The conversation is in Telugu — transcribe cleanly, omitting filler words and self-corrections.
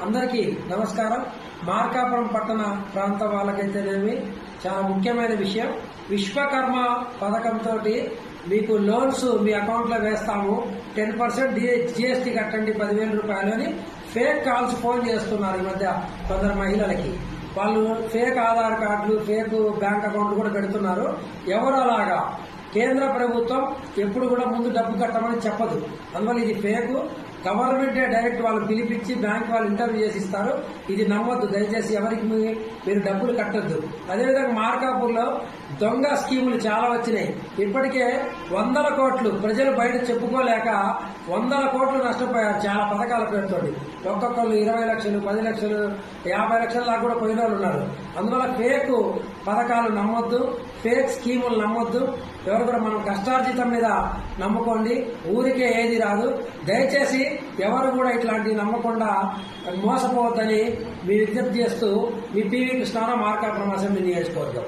అందరికీ నమస్కారం. మార్కాపురం పట్టణ ప్రాంత వాళ్ళకైతేనేమి చాలా ముఖ్యమైన విషయం, విశ్వకర్మ పథకంతో మీకు లోన్స్ మీ అకౌంట్ లో వేస్తాము, 10% GST కట్టండి 10,000 రూపాయలు అని ఫేక్ కాల్స్ ఫోన్ చేస్తున్నారు. ఈ మధ్య కొందరు మహిళలకి వాళ్ళు ఫేక్ ఆధార్ కార్డులు, ఫేక్ బ్యాంక్ అకౌంట్లు కూడా పెడుతున్నారు. ఎవరు అలాగా కేంద్ర ప్రభుత్వం ఎప్పుడు కూడా ముందు డబ్బు కట్టమని చెప్పదు. అందువల్ల ఇది ఫేక్. గవర్నమెంటే డైరెక్ట్ వాళ్ళు పిలిపించి బ్యాంక్ వాళ్ళు ఇంటర్వ్యూ చేసి ఇస్తారు. ఇది నమ్మొద్దు దయచేసి, ఎవరికి మీరు డబ్బులు కట్టొద్దు. అదేవిధంగా మార్కాపూర్లో దొంగ స్కీములు చాలా వచ్చినాయి. ఇప్పటికే 100 కోట్లు ప్రజలు బయట చెప్పుకోలేక 100 కోట్లు నష్టపోయారు చాలా పథకాల పేరుతోటి. ఒక్కొక్కరు 20 లక్షలు, 10 లక్షలు, 50 లక్షల దాకా కూడా పోయిన వాళ్ళు ఉన్నారు. అందువల్ల ఫేక్ పథకాలు నమ్మొద్దు, ఫేక్ స్కీములు నమ్మొద్దు. ఎవరు కూడా మనం కష్టార్జితం మీద నమ్ముకోండి, ఊరికే ఏది రాదు. దయచేసి ఎవరు కూడా ఇట్లాంటివి నమ్మకుండా మోసపోవద్దని మీ విజ్ఞప్తి చేస్తూ, మీ PV కృష్ణారావు, మార్కాపురం అసెంబ్లీ నియోజకవర్గం.